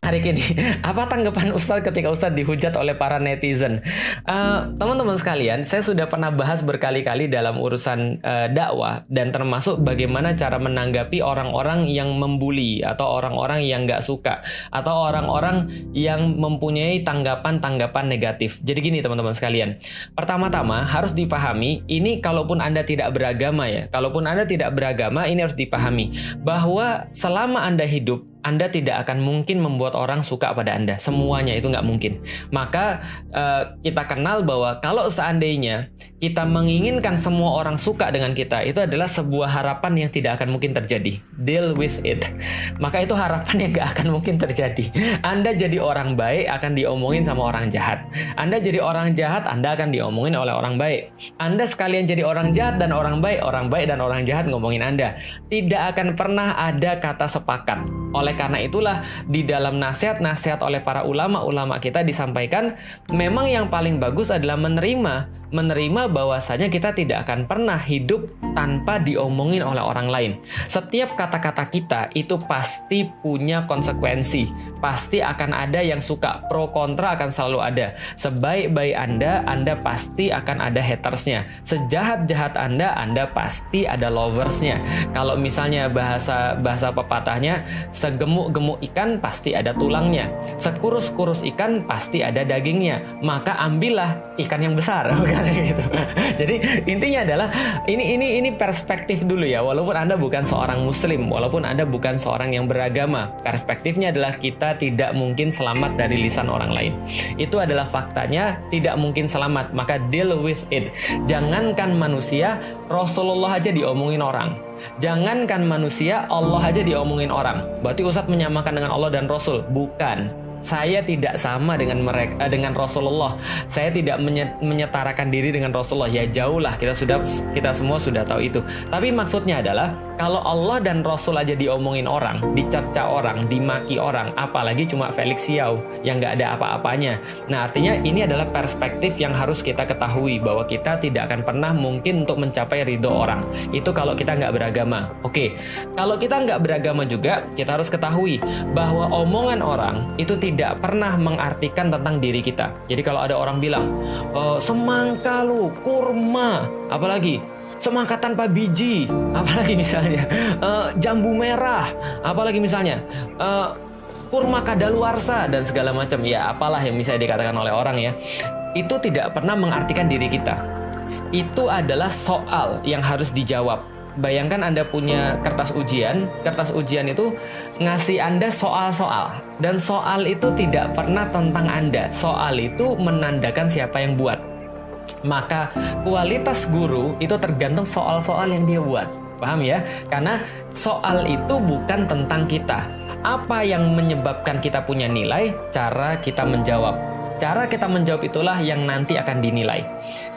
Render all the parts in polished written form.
Hari ini, apa tanggapan Ustadz ketika Ustadz dihujat oleh para netizen? Teman-teman sekalian, saya sudah pernah bahas berkali-kali dalam urusan dakwah dan termasuk bagaimana cara menanggapi orang-orang yang membuli atau orang-orang yang nggak suka atau orang-orang yang mempunyai tanggapan-tanggapan negatif. Jadi gini teman-teman sekalian, pertama-tama harus dipahami, ini kalaupun Anda tidak beragama ya, kalaupun Anda tidak beragama ini harus dipahami bahwa selama Anda hidup, Anda tidak akan mungkin membuat orang suka pada Anda. Semuanya itu nggak mungkin. Maka kita kenal bahwa kalau seandainya kita menginginkan semua orang suka dengan kita, itu adalah sebuah harapan yang tidak akan mungkin terjadi. Deal with it. Maka itu harapan yang nggak akan mungkin terjadi. Anda jadi orang baik akan diomongin sama orang jahat. Anda jadi orang jahat, Anda akan diomongin oleh orang baik. Anda sekalian jadi orang jahat dan orang baik dan orang jahat ngomongin Anda. Tidak akan pernah ada kata sepakat. Oleh karena itulah di dalam nasihat-nasihat oleh para ulama-ulama kita disampaikan memang yang paling bagus adalah menerima bahwasanya kita tidak akan pernah hidup tanpa diomongin oleh orang lain. Setiap kata-kata kita itu pasti punya konsekuensi. Pasti akan ada yang suka, pro kontra akan selalu ada. Sebaik-baik Anda pasti akan ada hatersnya. Sejahat-jahat Anda pasti ada loversnya. Kalau misalnya bahasa pepatahnya, segemuk-gemuk ikan pasti ada tulangnya. Sekurus-kurus ikan pasti ada dagingnya. Maka ambillah ikan yang besar. Gitu. Jadi intinya adalah ini perspektif dulu ya. Walaupun Anda bukan seorang muslim, walaupun Anda bukan seorang yang beragama, perspektifnya adalah kita tidak mungkin selamat dari lisan orang lain. Itu adalah faktanya, tidak mungkin selamat. Maka deal with it. Jangankan manusia, Rasulullah aja diomongin orang. Jangankan manusia, Allah aja diomongin orang. Berarti Ustadz menyamakan dengan Allah dan Rasul? Bukan. Saya tidak sama dengan mereka, dengan Rasulullah. Saya tidak menyetarakan diri dengan Rasulullah. Ya jauh lah, kita semua sudah tahu itu. Tapi maksudnya adalah kalau Allah dan Rasul aja diomongin orang, dicerca orang, dimaki orang, apalagi cuma Felix Xiao yang nggak ada apa-apanya. Nah artinya ini adalah perspektif yang harus kita ketahui bahwa kita tidak akan pernah mungkin untuk mencapai ridho orang. Itu kalau kita nggak beragama. Oke, kalau kita nggak beragama juga, kita harus ketahui bahwa omongan orang itu tidak pernah mengartikan tentang diri kita. Jadi kalau ada orang bilang, semangka lu, kurma, apalagi semangka tanpa biji, apalagi misalnya jambu merah, apalagi misalnya kurma kadaluarsa dan segala macam, ya apalah yang bisa dikatakan oleh orang ya, itu tidak pernah mengartikan diri kita. Itu adalah soal yang harus dijawab. Bayangkan Anda punya kertas ujian itu ngasih Anda soal-soal, dan soal itu tidak pernah tentang Anda. Soal itu menandakan siapa yang buat. Maka kualitas guru itu tergantung soal-soal yang dia buat. Paham ya? Karena soal itu bukan tentang kita. Apa yang menyebabkan kita punya nilai? Cara kita menjawab. Cara kita menjawab itulah yang nanti akan dinilai.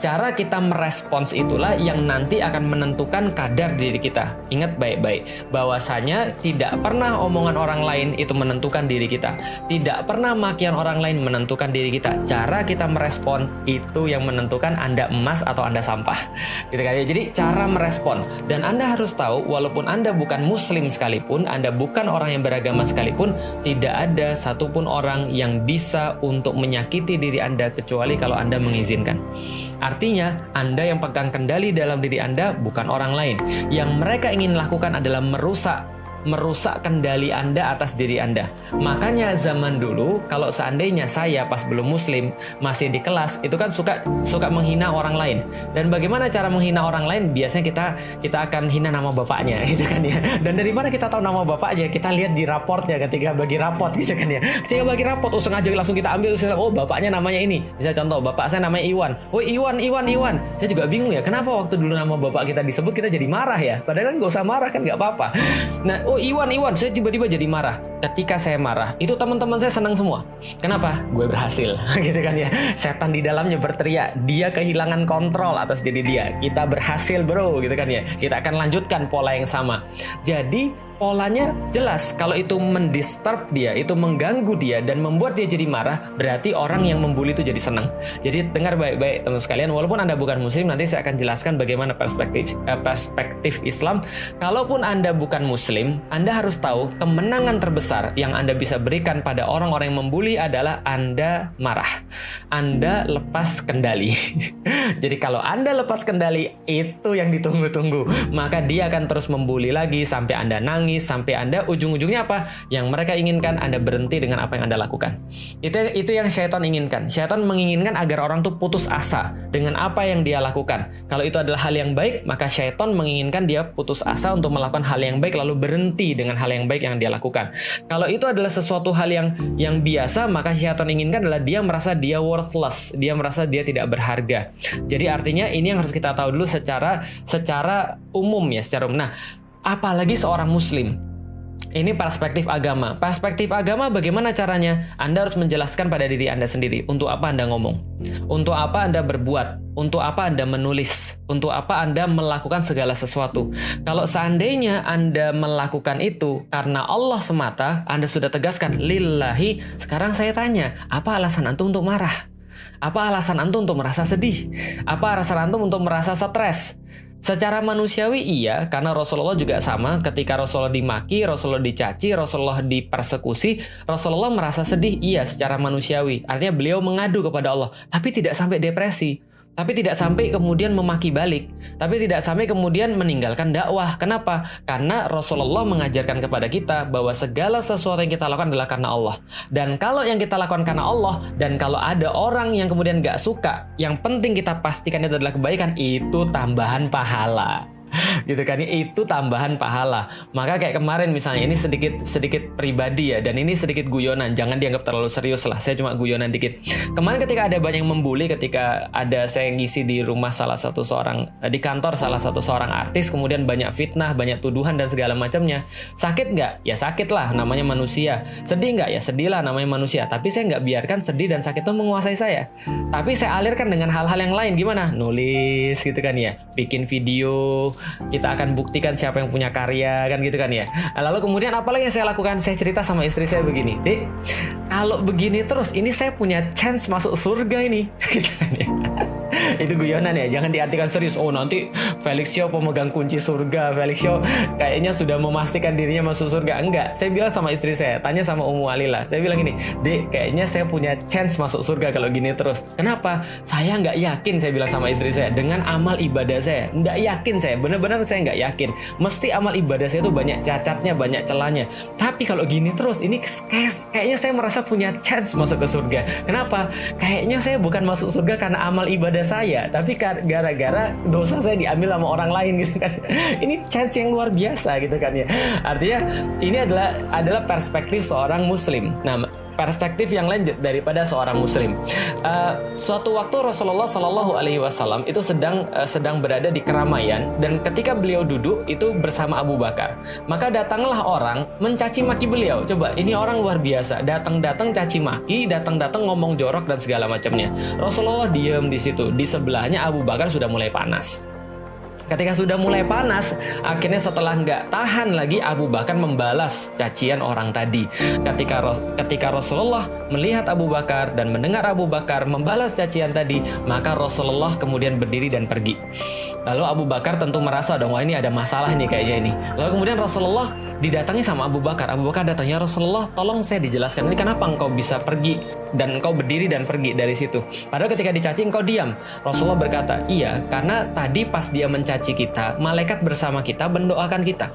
Cara kita merespons itulah yang nanti akan menentukan kadar diri kita. Ingat baik-baik, bahwasanya tidak pernah omongan orang lain itu menentukan diri kita. Tidak pernah makian orang lain menentukan diri kita. Cara kita merespon itu yang menentukan Anda emas atau Anda sampah. Gitu kan? Jadi cara merespon. Dan Anda harus tahu, walaupun Anda bukan muslim sekalipun, Anda bukan orang yang beragama sekalipun, tidak ada satupun orang yang bisa untuk menyakiti diri Anda kecuali kalau Anda mengizinkan. Artinya, Anda yang pegang kendali dalam diri Anda bukan orang lain. Yang mereka ingin lakukan adalah merusak kendali Anda atas diri Anda. Makanya zaman dulu, kalau seandainya saya pas belum muslim, masih di kelas, itu kan suka menghina orang lain. Dan bagaimana cara menghina orang lain? Biasanya kita akan hina nama bapaknya, gitu kan ya. Dan dari mana kita tahu nama bapaknya? Kita lihat di raportnya ketika bagi raport, gitu kan ya. Ketika bagi raport, sengaja langsung kita ambil, oh bapaknya namanya ini. Misalnya contoh, bapak saya namanya Iwan. Oh Iwan. Saya juga bingung ya, kenapa waktu dulu nama bapak kita disebut kita jadi marah ya? Padahal kan nggak usah marah kan, nggak apa-apa. Nah, Iwan, saya tiba-tiba jadi marah. Ketika saya marah, itu teman-teman saya senang semua. Kenapa? Gue berhasil, gitu kan ya. Setan di dalamnya berteriak, dia kehilangan kontrol atas diri dia. Kita berhasil bro, gitu kan ya. Kita akan lanjutkan pola yang sama. Jadi polanya jelas. Kalau itu mendisturb dia, itu mengganggu dia dan membuat dia jadi marah, berarti orang yang membuli itu jadi senang. Jadi dengar baik-baik teman sekalian, walaupun Anda bukan muslim, nanti saya akan jelaskan bagaimana perspektif Islam. Kalaupun Anda bukan muslim, Anda harus tahu kemenangan terbesar yang Anda bisa berikan pada orang-orang yang membuli adalah Anda marah. Anda lepas kendali. Jadi kalau Anda lepas kendali, itu yang ditunggu-tunggu. Maka dia akan terus membuli lagi sampai Anda nangis, sampai Anda ujung-ujungnya apa? Yang mereka inginkan Anda berhenti dengan apa yang Anda lakukan. Itu yang syaitan inginkan. Syaitan menginginkan agar orang tuh putus asa dengan apa yang dia lakukan. Kalau itu adalah hal yang baik, maka syaitan menginginkan dia putus asa untuk melakukan hal yang baik lalu berhenti dengan hal yang baik yang dia lakukan. Kalau itu adalah sesuatu hal yang biasa, maka syaitan inginkan adalah dia merasa dia worthless, dia merasa dia tidak berharga. Jadi artinya ini yang harus kita tahu dulu secara umum ya, secara umum. Nah, apalagi seorang muslim. Ini perspektif agama. Perspektif agama bagaimana caranya? Anda harus menjelaskan pada diri Anda sendiri. Untuk apa Anda ngomong? Untuk apa Anda berbuat? Untuk apa Anda menulis? Untuk apa Anda melakukan segala sesuatu? Kalau seandainya Anda melakukan itu karena Allah semata, Anda sudah tegaskan, lillahi. Sekarang saya tanya, apa alasan antum untuk marah? Apa alasan antum untuk merasa sedih? Apa alasan antum untuk merasa stres? Secara manusiawi iya, karena Rasulullah juga sama. Ketika Rasulullah dimaki, Rasulullah dicaci, Rasulullah dipersekusi, Rasulullah merasa sedih iya secara manusiawi. Artinya beliau mengadu kepada Allah, tapi tidak sampai depresi. Tapi tidak sampai kemudian memaki balik. Tapi tidak sampai kemudian meninggalkan dakwah. Kenapa? Karena Rasulullah mengajarkan kepada kita bahwa segala sesuatu yang kita lakukan adalah karena Allah. Dan kalau yang kita lakukan karena Allah, dan kalau ada orang yang kemudian gak suka, yang penting kita pastikan itu adalah kebaikan, itu tambahan pahala. Gitu kan, itu tambahan pahala. Maka kayak kemarin misalnya, ini sedikit pribadi ya, dan ini sedikit guyonan, jangan dianggap terlalu serius lah, saya cuma guyonan dikit. Kemarin ketika ada banyak yang membuli, ketika ada saya ngisi di rumah di kantor salah satu seorang artis, kemudian banyak fitnah, banyak tuduhan dan segala macamnya. Sakit nggak? Ya sakit lah, namanya manusia. Sedih nggak? Ya sedih lah, namanya manusia. Tapi saya nggak biarkan sedih dan sakit itu menguasai saya. Tapi saya alirkan dengan hal-hal yang lain. Gimana? Nulis gitu kan ya, bikin video. Kita akan buktikan siapa yang punya karya kan gitu kan ya. Lalu kemudian apalagi yang saya lakukan? Saya cerita sama istri saya begini, Dek, kalau begini terus ini saya punya chance masuk surga ini. Gitu kan ya. Itu guyonan ya, jangan diartikan serius. Oh nanti Felixio pemegang kunci surga, Felixio kayaknya sudah memastikan dirinya masuk surga. Enggak, saya bilang sama istri saya, tanya sama Ummu Alila, saya bilang gini, Dek, kayaknya saya punya chance masuk surga kalau gini terus. Kenapa? Saya nggak yakin, saya bilang sama istri saya, dengan amal ibadah saya. Nggak yakin saya, benar-benar saya nggak yakin. Mesti amal ibadah saya itu banyak cacatnya, banyak celahnya. Tapi kalau gini terus, ini kayaknya saya merasa punya chance masuk ke surga. Kenapa? Kayaknya saya bukan masuk surga karena amal ibadah saya, tapi gara-gara dosa saya diambil sama orang lain gitu kan. Ini chance yang luar biasa gitu kan ya. Artinya ini adalah perspektif seorang muslim. Nah, perspektif yang lain daripada seorang muslim. Suatu waktu Rasulullah Shallallahu Alaihi Wasallam itu sedang berada di keramaian, dan ketika beliau duduk itu bersama Abu Bakar, maka datanglah orang mencaci maki beliau. Coba, ini orang luar biasa, datang caci maki, datang ngomong jorok dan segala macamnya. Rasulullah diam di situ. Di sebelahnya Abu Bakar sudah mulai panas. Ketika sudah mulai panas, akhirnya setelah nggak tahan lagi, Abu Bakar membalas cacian orang tadi. Ketika Rasulullah melihat Abu Bakar dan mendengar Abu Bakar membalas cacian tadi, maka Rasulullah kemudian berdiri dan pergi. Lalu Abu Bakar tentu merasa dong, wah ini ada masalah nih kayaknya ini. Lalu kemudian Rasulullah didatangi sama Abu Bakar. Abu Bakar datangnya, Rasulullah, tolong saya dijelaskan, ini kenapa engkau bisa pergi dan engkau berdiri dan pergi dari situ. Padahal ketika dicaci engkau diam. Rasulullah berkata, iya, karena tadi pas dia mencaci kita, malaikat bersama kita mendoakan kita.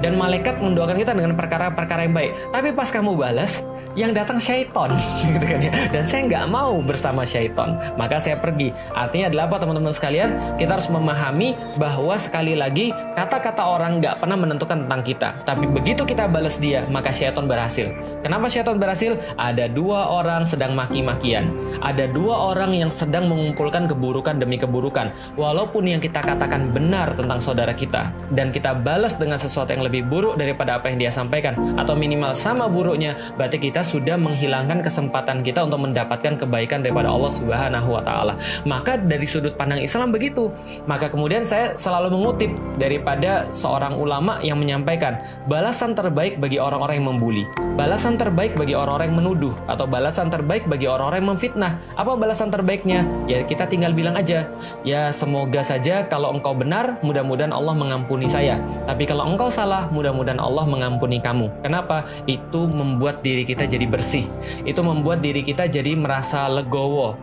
Dan malaikat mendoakan kita dengan perkara-perkara yang baik. Tapi pas kamu balas, yang datang syaiton, gitu kan ya. Dan saya nggak mau bersama syaiton, maka saya pergi. Artinya adalah apa, teman-teman sekalian? Kita harus memahami bahwa sekali lagi kata-kata orang nggak pernah menentukan tentang kita. Tapi begitu kita balas dia, maka syaiton berhasil. Kenapa syaiton berhasil? Ada dua orang sedang maki-makian. Ada dua orang yang sedang mengumpulkan keburukan demi keburukan. Walaupun yang kita katakan benar tentang saudara kita, dan kita balas dengan sesuatu yang lebih buruk daripada apa yang dia sampaikan, atau minimal sama buruknya, berarti kita sudah menghilangkan kesempatan kita untuk mendapatkan kebaikan daripada Allah Subhanahu wa Ta'ala. Maka dari sudut pandang Islam begitu. Maka kemudian saya selalu mengutip daripada seorang ulama yang menyampaikan, balasan terbaik bagi orang-orang yang membuli, balasan terbaik bagi orang-orang yang menuduh, atau balasan terbaik bagi orang-orang yang memfitnah. Apa balasan terbaiknya? Ya kita tinggal bilang aja, ya semoga saja kalau engkau benar, mudah-mudahan Allah mengampuni saya. Tapi kalau engkau salah, mudah-mudahan Allah mengampuni kamu. Kenapa? Itu membuat diri kita jadi bersih. Itu membuat diri kita jadi merasa legowo.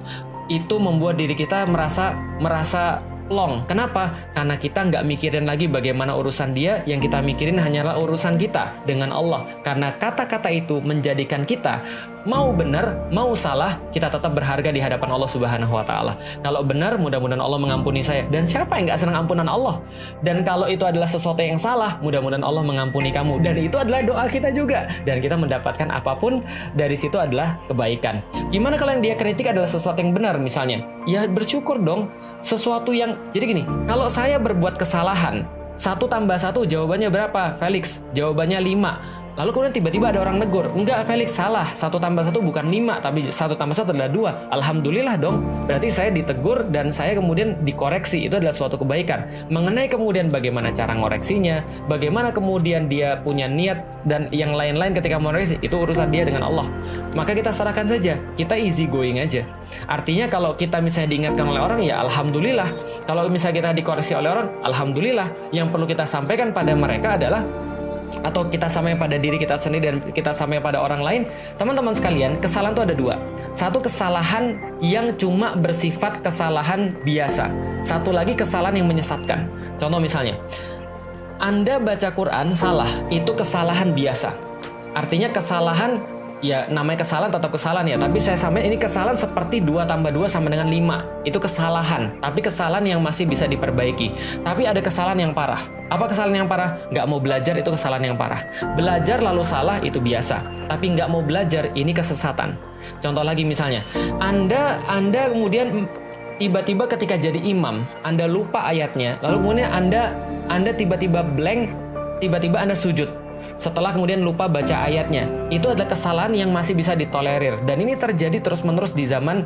Itu membuat diri kita merasa plong. Kenapa? Karena kita nggak mikirin lagi bagaimana urusan dia, yang kita mikirin hanyalah urusan kita dengan Allah. Karena kata-kata itu menjadikan kita, mau benar, mau salah, kita tetap berharga di hadapan Allah Subhanahu wa Ta'ala. Kalau benar, mudah-mudahan Allah mengampuni saya. Dan siapa yang nggak senang ampunan Allah? Dan kalau itu adalah sesuatu yang salah, mudah-mudahan Allah mengampuni kamu. Dan itu adalah doa kita juga. Dan kita mendapatkan apapun dari situ adalah kebaikan. Gimana kalau yang dia kritik adalah sesuatu yang benar misalnya? Ya bersyukur dong. Sesuatu yang, jadi gini, kalau saya berbuat kesalahan, 1 tambah 1 jawabannya berapa? Felix, jawabannya 5. Lalu kemudian tiba-tiba ada orang negur, enggak Felix salah, 1 tambah 1 bukan 5, tapi 1 tambah 1 adalah 2. Alhamdulillah dong, berarti saya ditegur dan saya kemudian dikoreksi, itu adalah suatu kebaikan. Mengenai kemudian bagaimana cara ngoreksinya, bagaimana kemudian dia punya niat dan yang lain-lain ketika mengoreksi, itu urusan dia dengan Allah. Maka kita serahkan saja, kita easy going aja. Artinya kalau kita misalnya diingatkan oleh orang, ya Alhamdulillah. Kalau misalnya kita dikoreksi oleh orang, Alhamdulillah. Yang perlu kita sampaikan pada mereka adalah, atau kita sampaikan pada diri kita sendiri dan kita sampaikan pada orang lain, teman-teman sekalian, kesalahan itu ada 2. Satu, kesalahan yang cuma bersifat kesalahan biasa. Satu lagi, kesalahan yang menyesatkan. Contoh misalnya, Anda baca Quran salah, itu kesalahan biasa. Artinya kesalahan, ya namanya kesalahan tetap kesalahan ya, tapi saya sampaikan ini kesalahan seperti 2 tambah 2 sama dengan 5. Itu kesalahan, tapi kesalahan yang masih bisa diperbaiki. Tapi ada kesalahan yang parah. Apa kesalahan yang parah? Nggak mau belajar, itu kesalahan yang parah. Belajar lalu salah, itu biasa. Tapi nggak mau belajar, ini kesesatan. Contoh lagi misalnya, Anda kemudian tiba-tiba ketika jadi imam, Anda lupa ayatnya, lalu kemudian Anda tiba-tiba blank, tiba-tiba Anda sujud. Setelah kemudian lupa baca ayatnya, itu adalah kesalahan yang masih bisa ditolerir, dan ini terjadi terus-menerus di zaman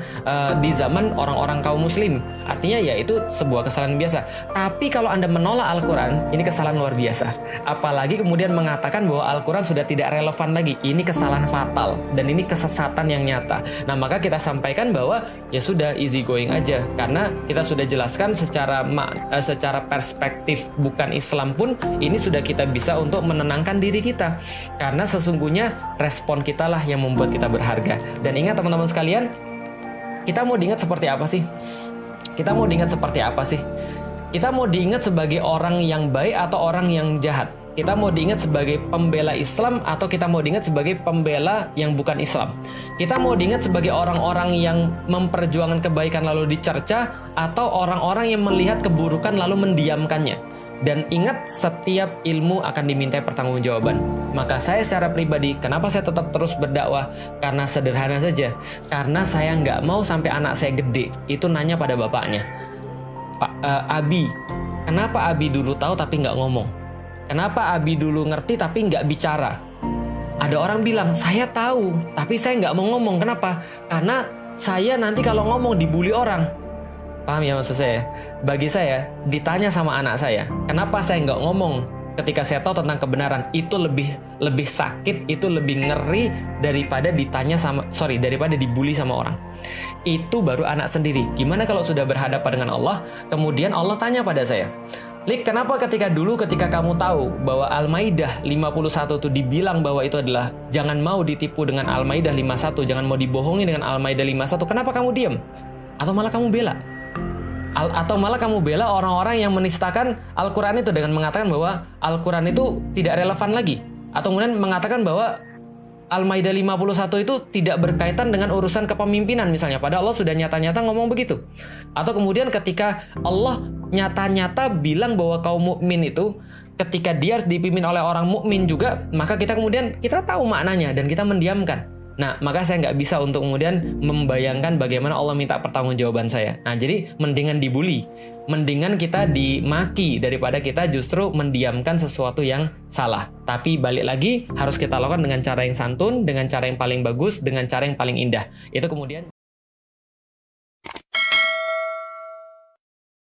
orang-orang kaum muslim. Artinya ya itu sebuah kesalahan biasa. Tapi kalau Anda menolak Al-Quran, ini kesalahan luar biasa. Apalagi kemudian mengatakan bahwa Al-Quran sudah tidak relevan lagi, ini kesalahan fatal dan ini kesesatan yang nyata. Nah, maka kita sampaikan bahwa ya sudah, easy going aja, karena kita sudah jelaskan secara perspektif bukan Islam pun ini sudah kita bisa untuk menenangkan diri kita, karena sesungguhnya respon kita lah yang membuat kita berharga. Dan ingat teman-teman sekalian, kita mau diingat seperti apa sih? Kita mau diingat seperti apa sih? Kita mau diingat sebagai orang yang baik atau orang yang jahat? Kita mau diingat sebagai pembela Islam atau kita mau diingat sebagai pembela yang bukan Islam? Kita mau diingat sebagai orang-orang yang memperjuangkan kebaikan lalu dicerca, atau orang-orang yang melihat keburukan lalu mendiamkannya? Dan ingat, setiap ilmu akan dimintai pertanggungjawaban. Maka saya secara pribadi, kenapa saya tetap terus berdakwah? Karena sederhana saja, karena saya nggak mau sampai anak saya gede itu nanya pada bapaknya, Pak Abi, kenapa Abi dulu tahu tapi nggak ngomong? Kenapa Abi dulu ngerti tapi nggak bicara? Ada orang bilang, saya tahu tapi saya nggak mau ngomong. Kenapa? Karena saya nanti kalau ngomong dibully orang. Paham ya maksud saya? Bagi saya, ditanya sama anak saya, kenapa saya nggak ngomong ketika saya tahu tentang kebenaran, itu lebih sakit, itu lebih ngeri daripada daripada dibully sama orang. Itu baru anak sendiri. Gimana kalau sudah berhadapan dengan Allah, kemudian Allah tanya pada saya, Lik, kenapa ketika kamu tahu bahwa Al-Maidah 51 itu dibilang bahwa itu adalah jangan mau ditipu dengan Al-Maidah 51, jangan mau dibohongi dengan Al-Maidah 51, kenapa kamu diam? Atau malah kamu bela? Atau malah kamu bela orang-orang yang menistakan Al-Quran itu dengan mengatakan bahwa Al-Quran itu tidak relevan lagi, atau kemudian mengatakan bahwa Al-Maidah 51 itu tidak berkaitan dengan urusan kepemimpinan misalnya, padahal Allah sudah nyata-nyata ngomong begitu. Atau kemudian ketika Allah nyata-nyata bilang bahwa kaum mukmin itu ketika dia harus dipimpin oleh orang mukmin juga, maka kita tahu maknanya dan kita mendiamkan. Nah, maka saya nggak bisa untuk kemudian membayangkan bagaimana Allah minta pertanggungjawaban saya. Nah, jadi mendingan dibully, mendingan kita dimaki daripada kita justru mendiamkan sesuatu yang salah. Tapi balik lagi, harus kita lakukan dengan cara yang santun, dengan cara yang paling bagus, dengan cara yang paling indah. Itu kemudian